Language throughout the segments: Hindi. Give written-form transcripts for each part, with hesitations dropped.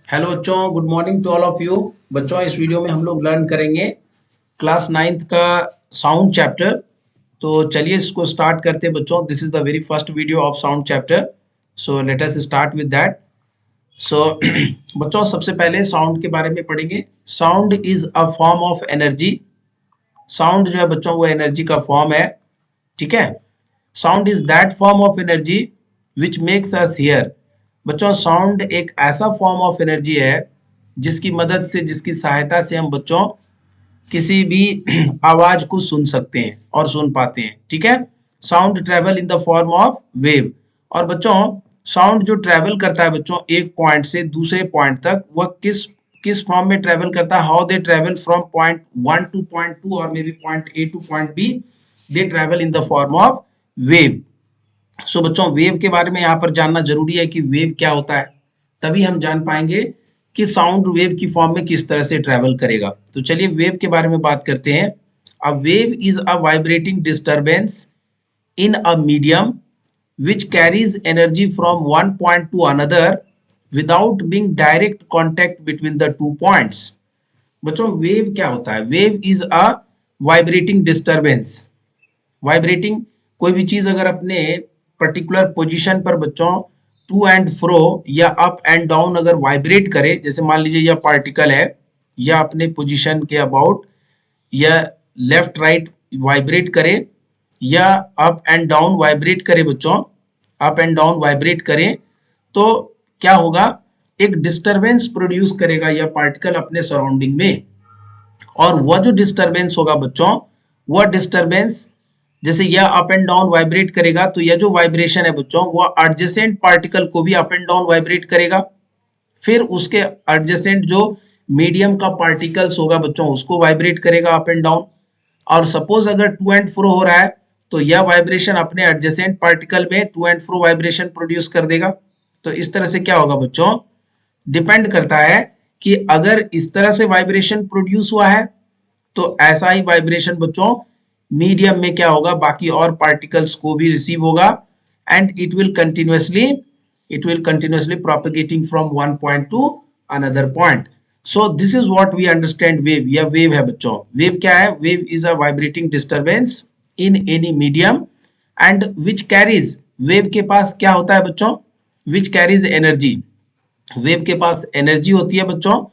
हेलो बच्चों, good morning to all of you. बच्चों, इस वीडियो में हम लोग लर्न करेंगे क्लास नाइन्थ का साउंड चैप्टर। तो चलिए इसको स्टार्ट करते हैं बच्चों। This is the very first video of sound chapter, so let us start with that. So बच्चों, सबसे पहले साउंड के बारे में पढ़ेंगे। Sound is a form of energy. Sound जो है बच्चों वो एनर्जी का फॉर्म है, ठीक है। Sound is that form of energy which makes us here. बच्चों, साउंड एक ऐसा फॉर्म ऑफ एनर्जी है जिसकी मदद से, जिसकी सहायता से हम बच्चों किसी भी आवाज को सुन सकते हैं और सुन पाते हैं, ठीक है। Sound travel in the form of wave. और बच्चों, साउंड जो ट्रेवल करता है बच्चों एक पॉइंट से दूसरे पॉइंट तक, वह किस किस फॉर्म में ट्रेवल करता है? How they travel from point one to point two और may be point A to point B. They travel in the form of wave. So बच्चों, वेव के बारे में यहाँ पर जानना जरूरी है कि वेव क्या होता है, तभी हम जान पाएंगे कि साउंड वेव की फॉर्म में किस तरह से ट्रेवल करेगा। तो चलिए वेव के बारे में बात करते हैं। A wave is a vibrating disturbance in a medium which carries energy from one point to another without being direct contact between the two points। बच्चों, वेव क्या होता है? Wave is a vibrating disturbance. Vibrating, कोई भी चीज अगर अपने पर्टिकुलर पोजीशन पर बच्चों टू एंड फ्रो या अप एंड डाउन अगर वाइब्रेट करे, जैसे मान लीजिए यह पार्टिकल है, या अपने पोजीशन के अबाउट या लेफ्ट राइट वाइब्रेट करे, या अप एंड डाउन वाइब्रेट करे बच्चों, अप एंड डाउन वाइब्रेट करें, तो क्या होगा? एक डिस्टरबेंस प्रोड्यूस करेगा यह पार्टिकल अपने सराउंडिंग में। और वह जो डिस्टरबेंस होगा बच्चों, वह डिस्टरबेंस, जैसे यह अप एंड डाउन वाइब्रेट करेगा तो यह जो वाइब्रेशन है बच्चों वह एडजेसेंट पार्टिकल को भी अप एंड डाउन वाइब्रेट करेगा। फिर उसके एडजेसेंट जो मीडियम का पार्टिकल्स होगा बच्चों उसको वाइब्रेट करेगा अप एंड डाउन। और सपोज अगर टू एंड फ्रो हो रहा है तो यह वाइब्रेशन अपने एडजेसेंट पार्टिकल में to and fro vibration produce कर देगा। तो इस तरह से क्या होगा बच्चों, डिपेंड करता है कि अगर इस तरह से वाइब्रेशन प्रोड्यूस हुआ है तो ऐसा ही वाइब्रेशन बच्चों मीडियम में क्या होगा, बाकी और पार्टिकल्स को भी रिसीव होगा, and it will continuously propagating from one point to another point. So this is what we understand wave. या वेव है बच्चों, वेव क्या है? Wave is a vibrating disturbance in any medium and which carries, wave के पास क्या होता है बच्चों? Which carries energy. वेव के पास एनर्जी होती है बच्चों,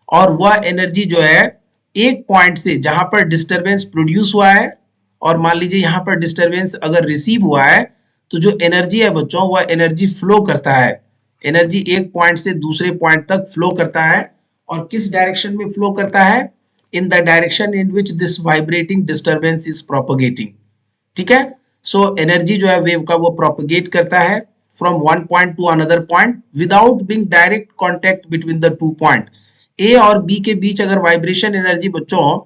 और वह एनर्जी जो है एक पॉइंट से जहां पर डिस्टरबेंस प्रोड्यूस हुआ है, और मान लीजिए यहां पर डिस्टरबेंस अगर रिसीव हुआ है, तो जो एनर्जी है बच्चों वह एनर्जी फ्लो करता है। एनर्जी एक पॉइंट से दूसरे पॉइंट तक फ्लो करता है, और किस डायरेक्शन में फ्लो करता है? In the direction in which this vibrating disturbance is propagating, ठीक है। सो एनर्जी जो है वेव का वो प्रोपोगेट करता है from one point to another point without being direct contact between the two point. A और बी के बीच अगर वाइब्रेशन एनर्जी बच्चों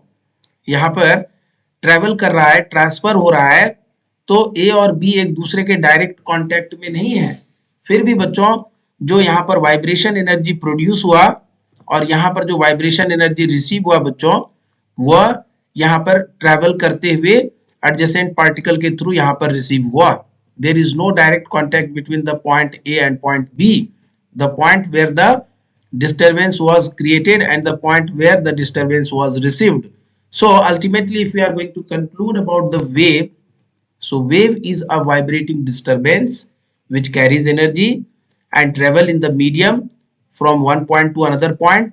यहाँ पर ट्रेवल कर रहा है, ट्रांसफर हो रहा है, तो ए और बी एक दूसरे के डायरेक्ट कांटेक्ट में नहीं है, फिर भी बच्चों जो यहाँ पर वाइब्रेशन एनर्जी प्रोड्यूस हुआ और यहाँ पर जो वाइब्रेशन एनर्जी रिसीव हुआ बच्चों, वह यहाँ पर ट्रेवल करते हुए एडजेसेंट पार्टिकल के थ्रू यहाँ पर रिसीव हुआ। There is no direct contact between the point A and point B, the point where the disturbance was created and the point where the disturbance was received. So ultimately, if we are going to conclude about the wave, so wave is a vibrating disturbance which carries energy and travel in the medium from one point to another point,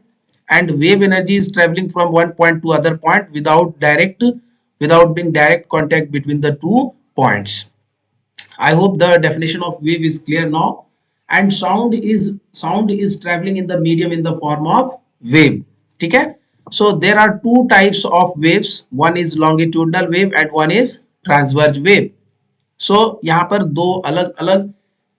and wave energy is traveling from one point to other point without being direct contact between the two points. I hope the definition of wave is clear now. And sound is traveling in the medium in the form of wave. ठीक है? So there are two types of waves. One is longitudinal wave and one is transverse wave. So यहाँ पर दो अलग अलग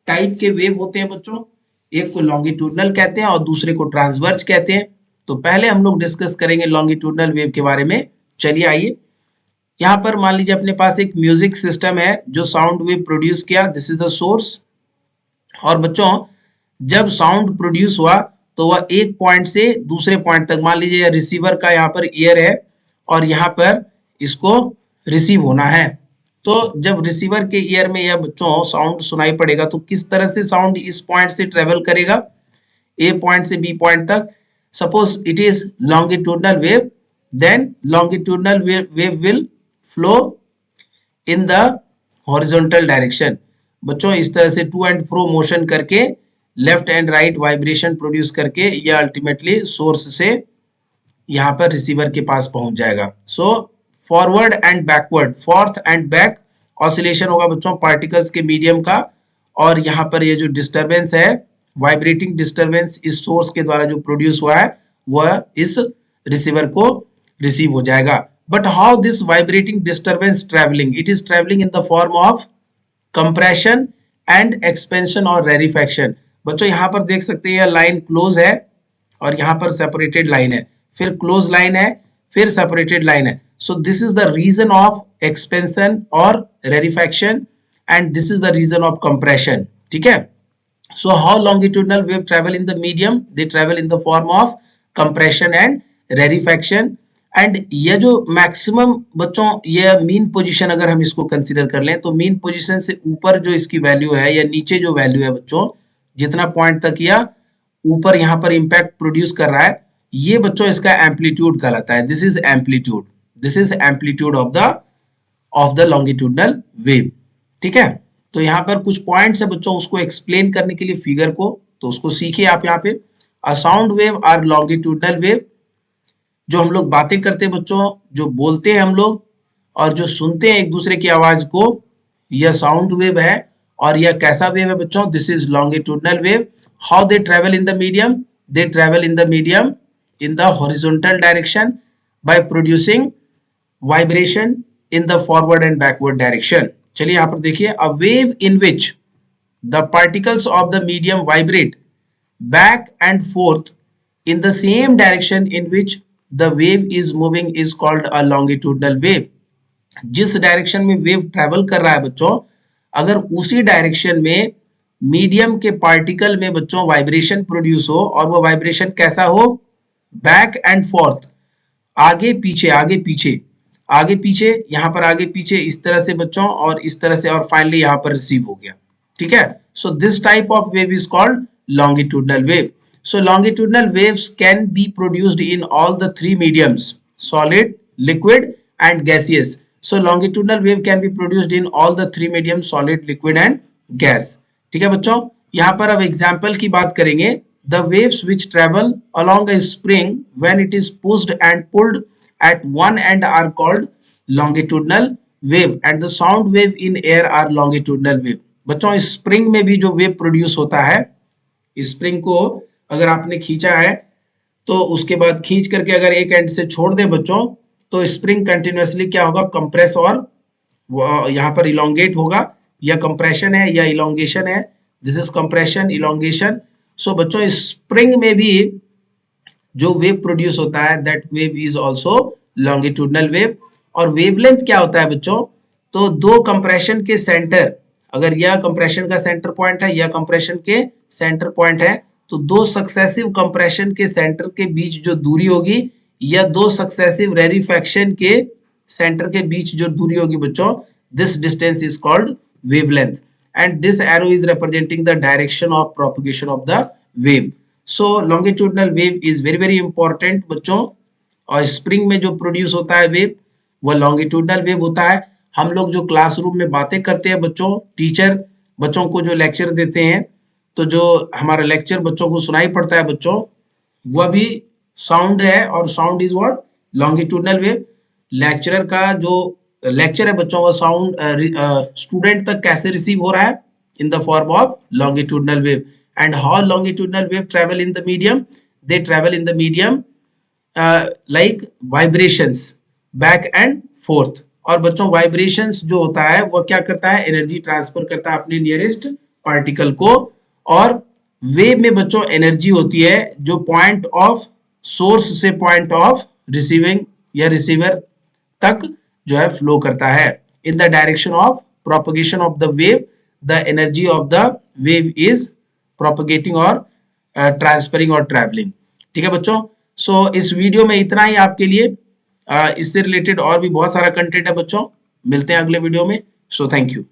टाइप के वेव होते हैं बच्चों। एक को लॉन्गिट्यूडनल कहते हैं और दूसरे को ट्रांसवर्स कहते हैं। तो पहले हम लोग डिस्कस करेंगे लॉन्गिट्यूडनल वेव के बारे में। चलिए आइए, यहाँ पर मान लीजिए अपने पास एक म्यूजिक सिस्टम है जो साउंड वेव प्रोड्यूस किया, दिस इज द सोर्स। और बच्चों जब साउंड प्रोड्यूस हुआ तो वह एक पॉइंट से दूसरे पॉइंट तक, मान लीजिए रिसीवर का यहाँ पर ईयर है और यहाँ पर इसको रिसीव होना है, तो जब रिसीवर के ईयर में यह बच्चों साउंड सुनाई पड़ेगा तो किस तरह से साउंड इस पॉइंट से ट्रेवल करेगा? ए पॉइंट से बी पॉइंट तक, suppose it is longitudinal wave, then longitudinal wave will flow in the horizontal direction. बच्चों इस तरह से टू एंड फ्रो मोशन करके left and right vibration produce करके यह अल्टीमेटली सोर्स से यहाँ पर रिसीवर के पास पहुंच जाएगा। So forward and backward, fourth and back oscillation होगा बच्चों पार्टिकल्स के मीडियम का, और यहाँ पर ये जो डिस्टरबेंस है, वाइब्रेटिंग डिस्टरबेंस इस सोर्स के द्वारा जो प्रोड्यूस हुआ है वह इस रिसीवर को रिसीव हो जाएगा। But how this vibrating disturbance travelling, it is travelling in the form of compression and expansion और रेरिफैक्शन। बच्चों यहाँ पर देख सकते हैं यह लाइन क्लोज है और यहाँ पर सेपरेटेड लाइन है, फिर क्लोज लाइन है, फिर सेपरेटेड लाइन है। So this is the region of expansion और rarefaction and this is the region of compression. ठीक है। So how longitudinal wave travel in the medium, they travel in the form of compression and rarefaction. And ये जो मैक्सिमम बच्चों ये मीन पोजीशन अगर हम इसको कंसीडर कर लें तो मीन पोजीशन से ऊपर जो इसकी वैल्यू है या नीचे जो वैल्यू है बच्चों, जितना पॉइंट तक या ऊपर यहाँ पर इंपैक्ट प्रोड्यूस कर रहा है, ये बच्चों इसका एम्पलीट्यूड कहलाता है। This is amplitude, this is amplitude of the longitudinal wave. ठीक है। तो यहाँ पर कुछ पॉइंट्स है बच्चों, उसको एक्सप्लेन करने के लिए फिगर को, तो उसको सीखिए आप। यहाँ पे a sound wave are longitudinal wave, जो हम लोग बातें करते हैं बच्चों, जो बोलते हैं हम लोग और जो सुनते हैं एक दूसरे की आवाज को, यह साउंड वेव है। और यह कैसा वेव है बच्चों, this is longitudinal wave. How they travel in the medium, they travel in the medium in the horizontal direction by producing vibration in the forward and backward direction। चलिए यहाँ पर देखिए, a wave in which the particles of the medium vibrate back and forth in the same direction in which the wave is moving is called a longitudinal wave। जिस डायरेक्शन में वेव ट्रेवल कर रहा है बच्चों, अगर उसी डायरेक्शन में मीडियम के पार्टिकल में बच्चों वाइब्रेशन प्रोड्यूस हो और वो वाइब्रेशन कैसा हो, बैक एंड फोर्थ, आगे पीछे आगे पीछे आगे पीछे, यहाँ पर आगे पीछे इस तरह से बच्चों और इस तरह से, और फाइनली यहाँ पर रिसीव हो गया। ठीक है। So this type of wave is called longitudinal wave. So longitudinal waves can be produced in all the three mediums, solid, liquid and gaseous. So longitudinal wave can be produced in all the three medium, solid, liquid and gas. ठीक है बच्चों। यहाँ पर अब एग्जाम्पल की बात करेंगे। The waves which travel along a spring when it is pushed and pulled at one end are called longitudinal wave and the sound wave in air are longitudinal wave। बच्चों स्प्रिंग में भी जो वेव प्रोड्यूस होता है, स्प्रिंग को अगर आपने खींचा है तो उसके बाद खींच करके अगर एक एंड से छोड़ दे बच्चों, तो स्प्रिंग कंटिन्यूअसली क्या होगा, कंप्रेस और यहाँ पर इलोंगेट होगा। या कंप्रेशन है या इलोंगेशन है, दिस इज कंप्रेशन, इलोंगेशन। सो बच्चों स्प्रिंग में भी जो वेव प्रोड्यूस होता है that wave is also longitudinal wave. और वेवलेंथ क्या होता है बच्चों, तो दो कंप्रेशन के सेंटर, अगर यह कंप्रेशन का सेंटर पॉइंट है, यह कंप्रेशन के सेंटर पॉइंट है, तो दो सक्सेसिव कंप्रेशन के सेंटर के बीच जो दूरी होगी या दो सक्सेसिव रेरिफैक्शन के सेंटर के बीच जो दूरी होगी बच्चों, this distance is called wavelength. And this arrow is representing the direction of propagation of the wave। So longitudinal wave is very important बच्चों। और स्प्रिंग में जो प्रोड्यूस होता है वेव वह लॉन्गिट्यूडनल वेव होता है। हम लोग जो क्लासरूम में बातें करते हैं बच्चों, टीचर बच्चों को जो लेक्चर देते हैं, तो जो हमारा लेक्चर बच्चों को सुनाई पड़ता है बच्चों, वह भी साउंड है और sound is what, longitudinal wave. Lecturer का जो लेक्चर है बच्चों, वो साउंड स्टूडेंट तक कैसे रिसीव हो रहा है, इन the form of longitudinal wave. And how longitudinal wave travel in the medium, they travel in the medium like vibrations back and fourth. और बच्चों वाइब्रेशंस जो होता है वो क्या करता है, एनर्जी ट्रांसफर करता है अपने नियरेस्ट पार्टिकल को। और वेव में बच्चों एनर्जी होती है जो पॉइंट ऑफ सोर्स से पॉइंट ऑफ रिसीविंग या रिसीवर तक जो है फ्लो करता है। In the direction of propagation of the wave, the energy of the wave is propagating और ट्रांसफरिंग और ट्रैवलिंग। ठीक है बच्चों। सो इस वीडियो में इतना ही आपके लिए। इससे रिलेटेड और भी बहुत सारा कंटेंट है बच्चों, मिलते हैं अगले वीडियो में। So thank you.